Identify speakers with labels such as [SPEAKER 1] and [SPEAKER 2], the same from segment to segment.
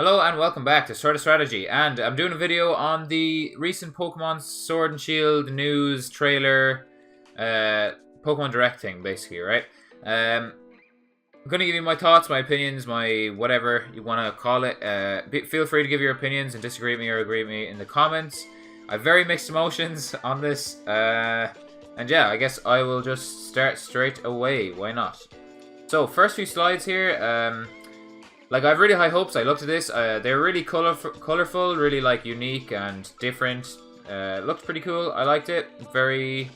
[SPEAKER 1] Hello and welcome back to Sort of Strategy, and I'm doing a video on the recent Pokemon Sword and Shield news trailer, Pokemon Direct thing, basically, right? I'm gonna give you my thoughts, my opinions, my whatever you want to call it. Feel free to give your opinions and disagree with me or agree with me in the comments. I have very mixed emotions on this, and yeah, I guess I will just start straight away. Why not? So, first few slides here. Like, I have really high hopes. I looked at this. They're really colorful, really, like, unique and different. Looked pretty cool. I liked it. Very,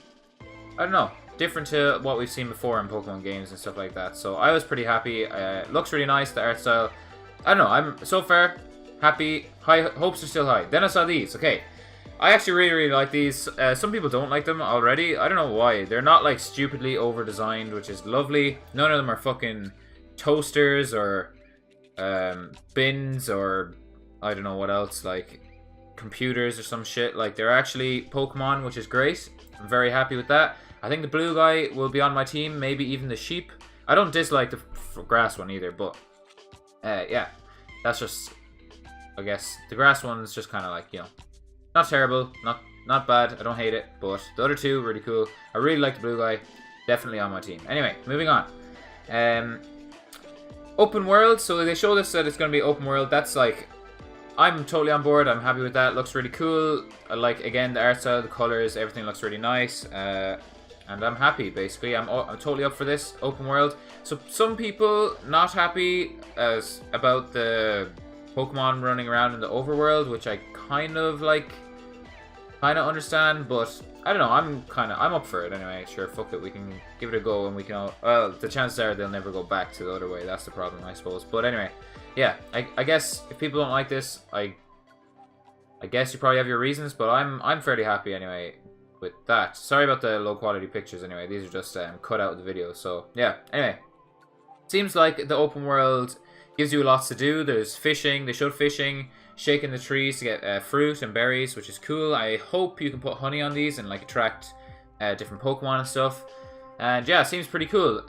[SPEAKER 1] I don't know, different to what we've seen before in Pokemon games and stuff like that. So I was pretty happy. Looks really nice, the art style. I don't know, I'm so far happy. High hopes are still high. Then I saw these. Okay. I actually really like these. Some people don't like them already. I don't know why. They're not, like, stupidly over-designed, which is lovely. None of them are fucking toasters or bins or I don't know what else, like computers or some shit. Like, they're actually Pokemon, which is great. I'm very happy with that. I think the blue guy will be on my team, maybe even the sheep. I don't dislike the grass one either, but yeah, that's just, I guess the grass one is just kind of like, you know, not terrible, not bad. I don't hate it, but the other two really cool. I really like the blue guy, definitely on my team. Anyway, moving on. Open world, so they showed us that it's going to be open world. That's like, I'm totally on board. I'm happy with that. Looks really cool. I like, again, the art style, the colors, everything looks really nice. And I'm happy, basically. I'm totally up for this open world. So some people not happy about the Pokemon running around in the overworld, which I kind of understand, but I don't know, I'm up for it anyway. Sure, fuck it, we can give it a go, and we can all, well, the chances are they'll never go back to the other way. That's the problem, I suppose. But anyway, yeah, I guess if people don't like this, I guess you probably have your reasons, but I'm fairly happy anyway with that. Sorry about the low quality pictures anyway. These are just cut out of the video. So yeah, anyway, seems like the open world gives you lots to do. There's fishing. They showed fishing, shaking the trees to get fruit and berries, which is cool. I hope you can put honey on these and, like, attract different Pokemon and stuff. And yeah, seems pretty cool.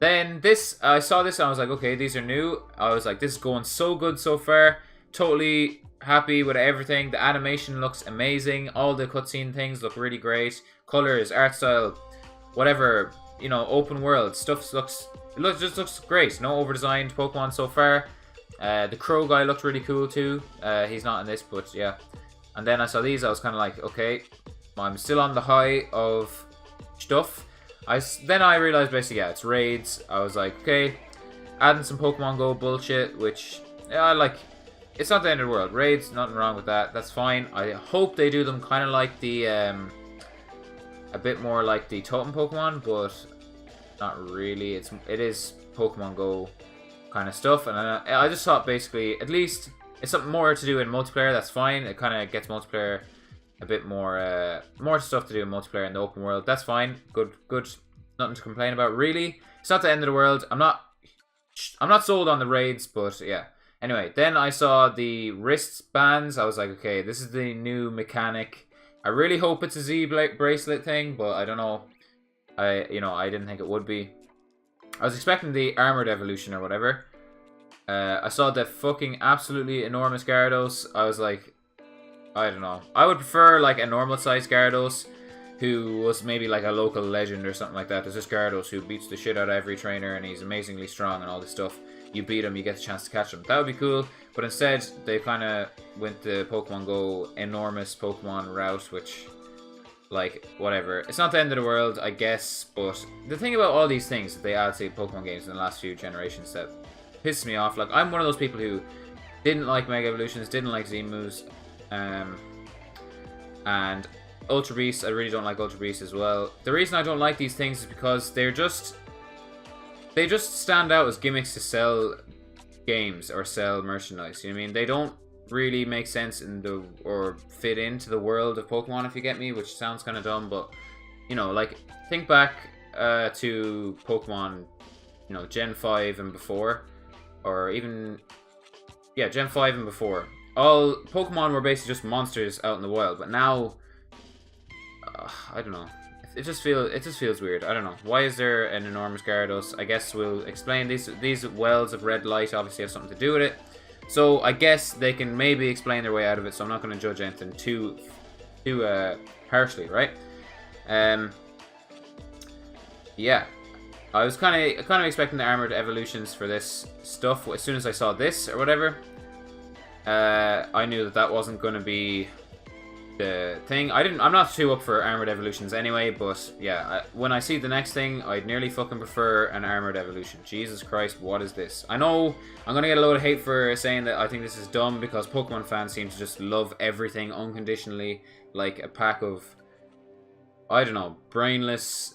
[SPEAKER 1] Then this, I saw this and I was like, okay, these are new. I was like, this is going so good so far. Totally happy with everything. The animation looks amazing. All the cutscene things look really great. Colors, art style, whatever, you know, open world stuff just looks great. No over-designed Pokemon so far. The crow guy looked really cool too. He's not in this, but yeah. And then I saw these, I was kind of like, okay, I'm still on the high of stuff. Then I realized basically, yeah, it's raids. I was like, okay, adding some Pokemon Go bullshit, which, yeah, like, it's not the end of the world. Raids, nothing wrong with that. That's fine. I hope they do them kind of like the, a bit more like the Totem Pokemon, but not really. It is Pokemon Go kind of stuff, and I just thought basically, at least it's something more to do in multiplayer. That's fine. It kind of gets multiplayer a bit more, more stuff to do in multiplayer in the open world. That's fine. Good. Nothing to complain about, really. It's not the end of the world. I'm not sold on the raids, but yeah. Anyway, then I saw the wristbands. I was like, okay, this is the new mechanic. I really hope it's a Z bracelet thing, but I don't know. I didn't think it would be. I was expecting the armored evolution or whatever. I saw the fucking absolutely enormous Gyarados. I was like, I don't know. I would prefer, like, a normal sized Gyarados who was maybe like a local legend or something like that. There's this Gyarados who beats the shit out of every trainer and he's amazingly strong and all this stuff. You beat him, you get the chance to catch him. That would be cool. But instead, they kind of went the Pokemon Go enormous Pokemon route, which, like, whatever. It's not the end of the world, I guess, but the thing about all these things that they add to Pokemon games in the last few generations that pisses me off, like, I'm one of those people who didn't like Mega Evolutions, didn't like Z moves, and Ultra Beasts, I really don't like Ultra Beasts as well. The reason I don't like these things is because they just stand out as gimmicks to sell games or sell merchandise, you know what I mean? They don't really make sense or fit into the world of Pokemon, if you get me, which sounds kind of dumb, but, you know, like, think back to Pokemon, you know, Gen 5 and before, or even, yeah, Gen 5 and before. All Pokemon were basically just monsters out in the wild, but now, I don't know, just feels weird. I don't know. Why is there an enormous Gyarados? I guess we'll explain. These wells of red light obviously have something to do with it. So I guess they can maybe explain their way out of it. So I'm not going to judge anything too harshly, right? Yeah. I was kind of expecting the armored evolutions for this stuff. As soon as I saw this or whatever, I knew that wasn't going to be the thing. I'm not too up for armored evolutions anyway, but yeah, when I see the next thing, I'd nearly fucking prefer an armored evolution. Jesus Christ, what is this? I know I'm gonna get a load of hate for saying that I think this is dumb, because Pokemon fans seem to just love everything unconditionally, like a pack of, I don't know, brainless,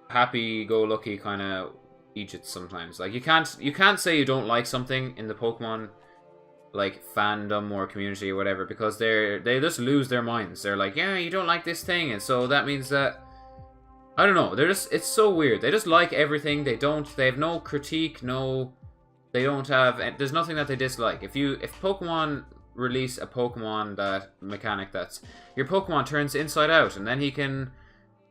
[SPEAKER 1] happy-go-lucky kind of idiots sometimes. Like, you can't say you don't like something in the Pokemon like fandom or community or whatever, because they just lose their minds. They're like, yeah, you don't like this thing, and so that means that, I don't know, it's so weird. They just like everything. They have no critique, there's nothing that they dislike. If Pokemon release a Pokemon mechanic that's your Pokemon turns inside out, and then he can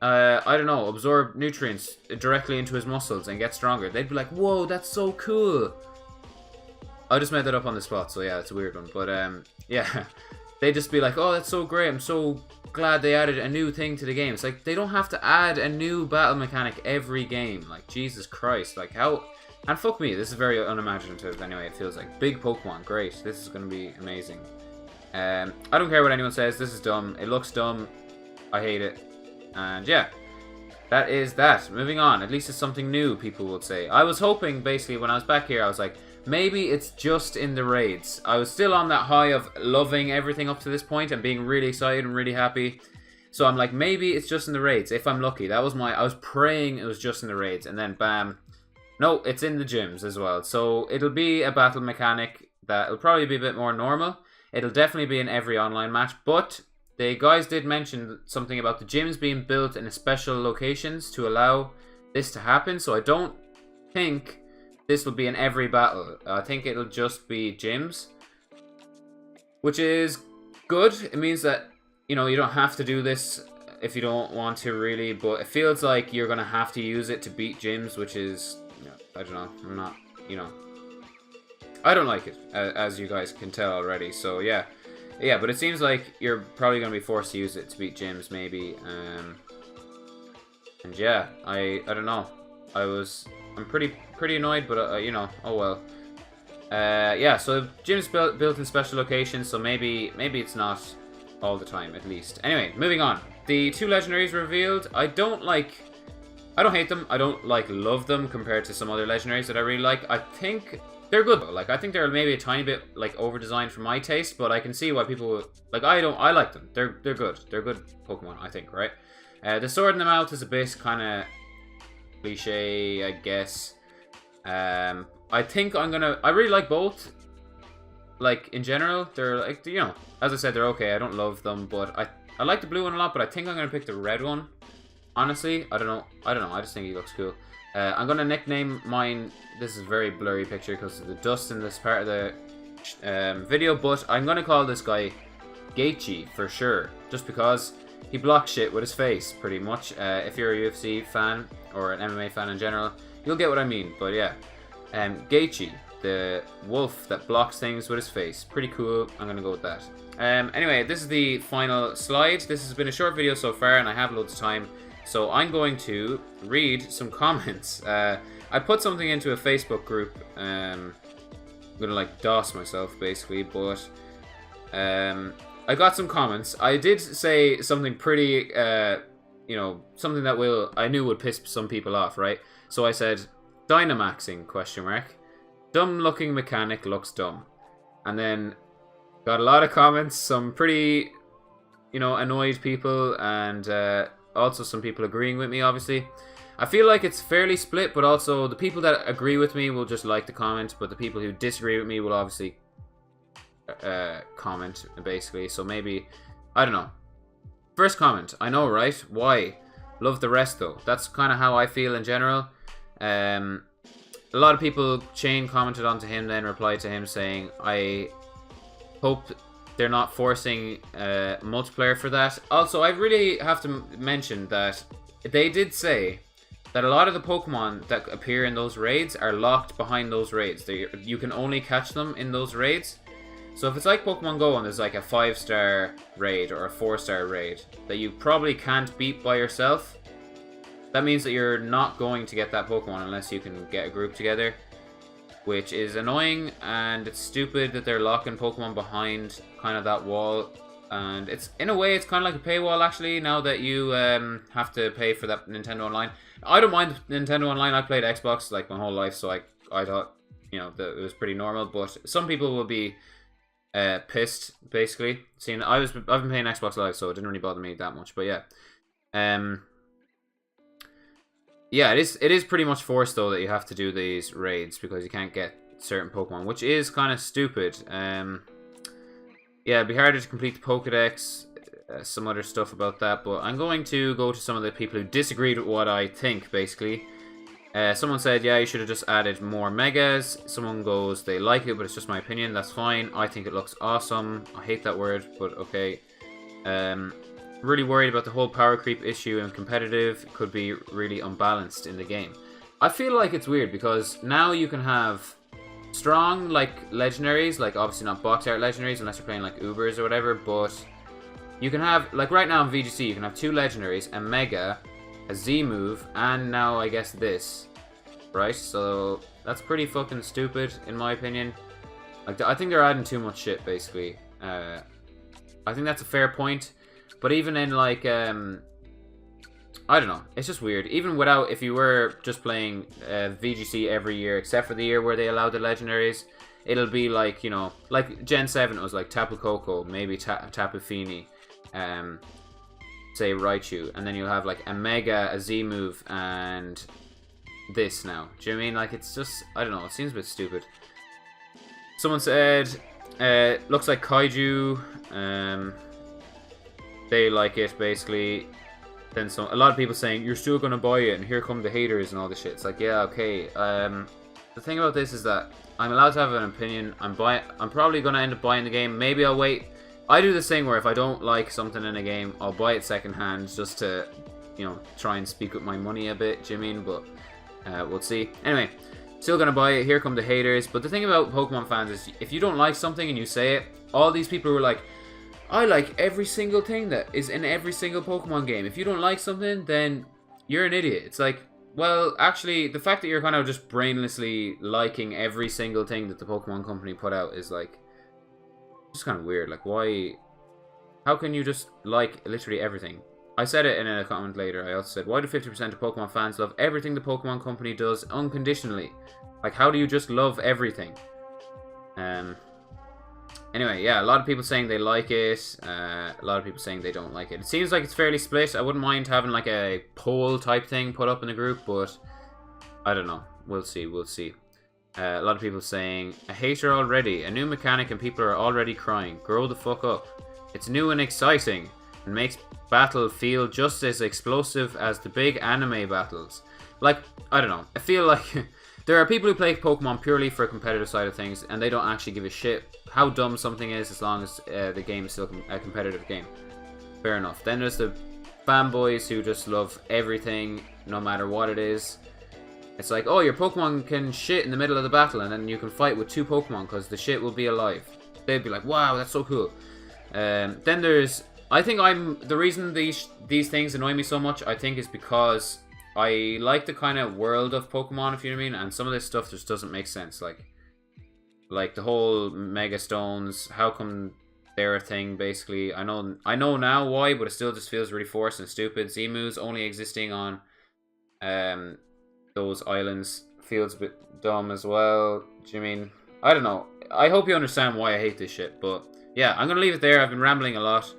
[SPEAKER 1] I don't know, absorb nutrients directly into his muscles and get stronger, they'd be like, whoa, that's so cool. I just made that up on the spot, so yeah, it's a weird one. But, yeah, they'd just be like, oh, that's so great, I'm so glad they added a new thing to the game. It's like, they don't have to add a new battle mechanic every game. Like, Jesus Christ, like, how... And fuck me, this is very unimaginative anyway, it feels like. Big Pokemon, great, this is going to be amazing. I don't care what anyone says, this is dumb, it looks dumb, I hate it. And yeah, that is that. Moving on, at least it's something new, people would say. I was hoping, basically, when I was back here, I was like, maybe it's just in the raids. I was still on that high of loving everything up to this point and being really excited and really happy. So I'm like, maybe it's just in the raids, if I'm lucky. I was praying it was just in the raids, and then bam. No, it's in the gyms as well. So it'll be a battle mechanic that'll probably be a bit more normal. It'll definitely be in every online match, but the guys did mention something about the gyms being built in special locations to allow this to happen. So I don't think this will be in every battle. I think it'll just be gyms, which is good. It means that, you know, you don't have to do this if you don't want to really, but it feels like you're going to have to use it to beat gyms, which is, you know, I don't know, I'm not, you know, I don't like it, as you guys can tell already, so yeah. Yeah, but it seems like you're probably going to be forced to use it to beat gyms, maybe, and yeah, I don't know, I'm pretty annoyed, but you know, oh well. Yeah, so gyms built in special locations, so maybe it's not all the time, at least. Anyway, moving on. The two legendaries revealed. I don't hate them. I don't love them compared to some other legendaries that I really like. I think they're good though. Like, I think they're maybe a tiny bit like over designed for my taste, but I can see why people like. I like them. They're good. They're good Pokemon, I think, right? The sword in the mouth is a bit kind of cliche, I guess. I think I really like both. Like, in general, they're like, you know, as I said, they're okay. I don't love them, but I like the blue one a lot, but I think I'm gonna pick the red one. Honestly, I don't know. I just think he looks cool. I'm gonna nickname mine. This is a very blurry picture because of the dust in this part of the video, but I'm gonna call this guy Gaethje for sure, just because he blocks shit with his face, pretty much. If you're a UFC fan or an MMA fan in general, you'll get what I mean. But yeah, Gaethje, the wolf that blocks things with his face, pretty cool. I'm gonna go with that. Anyway, this is the final slide. This has been a short video so far, and I have loads of time, so I'm going to read some comments. I put something into a Facebook group. I'm gonna like DOS myself basically, but I got some comments. I did say something pretty, you know, something that I knew would piss some people off, right? So I said, Dynamaxing, question mark. Dumb looking mechanic looks dumb. And then got a lot of comments, some pretty, you know, annoyed people, and also some people agreeing with me, obviously. I feel like it's fairly split, but also the people that agree with me will just like the comment, but the people who disagree with me will obviously comment, basically. So maybe, I don't know. First comment, I know, right? Why? Love the rest, though. That's kind of how I feel in general. A lot of people, Shane commented onto him, then replied to him saying, I hope they're not forcing multiplayer for that. Also, I really have to mention that they did say that a lot of the Pokemon that appear in those raids are locked behind those raids. You can only catch them in those raids. So if it's like Pokemon Go and there's like a 5-star raid or a 4-star raid that you probably can't beat by yourself, that means that you're not going to get that Pokemon unless you can get a group together, which is annoying, and it's stupid that they're locking Pokemon behind kind of that wall. And it's, in a way, it's kind of like a paywall actually, now that you have to pay for that Nintendo Online. I don't mind Nintendo Online. I played Xbox like my whole life, so I thought, you know, that it was pretty normal. But some people will be pissed, basically. Seeing I've been playing Xbox Live, so it didn't really bother me that much. But yeah, yeah, it is pretty much forced though that you have to do these raids because you can't get certain Pokemon, which is kind of stupid. Yeah, it'd be harder to complete the Pokedex, some other stuff about that, but I'm going to go to some of the people who disagreed with what I think, basically. Someone said, yeah, you should have just added more Megas. Someone goes, they like it, but it's just my opinion. That's fine. I think it looks awesome. I hate that word, but okay. Really worried about the whole power creep issue and competitive. It could be really unbalanced in the game. I feel like it's weird because now you can have strong, like, legendaries, like, obviously not box art legendaries unless you're playing, like, Ubers or whatever, but you can have, like, right now in VGC, you can have 2 legendaries, a Mega, a Z move, and now, I guess, this, right? So, that's pretty fucking stupid, in my opinion. Like, I think they're adding too much shit, basically. I think that's a fair point, but even in, like, I don't know. It's just weird. Even without, if you were just playing VGC every year, except for the year where they allowed the legendaries, it'll be like, you know, like Gen 7, it was like Tapu Koko, maybe Tapu Fini, say Raichu, and then you'll have like a Mega, a Z move, and this now. Do you know what I mean? Like, it's just, I don't know, it seems a bit stupid. Someone said, looks like Kaiju, they like it, basically. Then a lot of people saying, you're still going to buy it, and here come the haters and all this shit. It's like, yeah, okay. The thing about this is that I'm allowed to have an opinion. I'm probably going to end up buying the game. Maybe I'll wait. I do this thing where if I don't like something in a game, I'll buy it secondhand just to, you know, try and speak with my money a bit, do you mean? But we'll see. Anyway, still going to buy it. Here come the haters. But the thing about Pokemon fans is if you don't like something and you say it, all these people who are like, I like every single thing that is in every single Pokemon game. If you don't like something, then you're an idiot. It's like, well, actually, the fact that you're kind of just brainlessly liking every single thing that the Pokemon company put out is like, just kind of weird. Like, why? How can you just like literally everything? I said it in a comment later. I also said, why do 50% of Pokemon fans love everything the Pokemon company does unconditionally? Like, how do you just love everything? Anyway, yeah, a lot of people saying they like it, a lot of people saying they don't like it. It seems like it's fairly split. I wouldn't mind having like a poll type thing put up in the group, but I don't know. We'll see, we'll see. A lot of people saying, a hater already, a new mechanic and people are already crying. Grow the fuck up. It's new and exciting and makes battle feel just as explosive as the big anime battles. Like, I don't know. I feel like there are people who play Pokemon purely for a competitive side of things and they don't actually give a shit how dumb something is as long as the game is still a competitive game. Fair enough. Then there's the fanboys who just love everything no matter what it is. It's like, oh, your Pokemon can shit in the middle of the battle and then you can fight with 2 Pokemon because the shit will be alive. They'd be like, wow, that's so cool. Then there's, I think the reason these things annoy me so much, I think, is because I like the kind of world of Pokemon, if you know what I mean, and some of this stuff just doesn't make sense. Like the whole Mega Stones, how come they're a thing, basically? I know now why, but it still just feels really forced and stupid. Z-moves only existing on those islands feels a bit dumb as well. Do you mean? I don't know. I hope you understand why I hate this shit, but yeah, I'm gonna leave it there. I've been rambling a lot.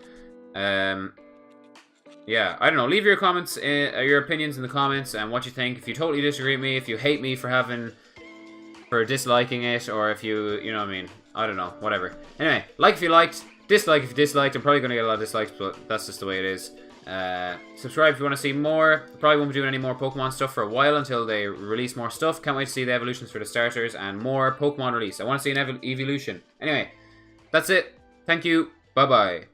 [SPEAKER 1] Yeah, I don't know. Leave your comments, your opinions in the comments and what you think. If you totally disagree with me, if you hate me for disliking it, or if you know what I mean. I don't know. Whatever. Anyway, like if you liked, dislike if you disliked. I'm probably going to get a lot of dislikes, but that's just the way it is. Subscribe if you want to see more. Probably won't be doing any more Pokemon stuff for a while until they release more stuff. Can't wait to see the evolutions for the starters and more Pokemon release. I want to see an evolution. Anyway, that's it. Thank you. Bye-bye.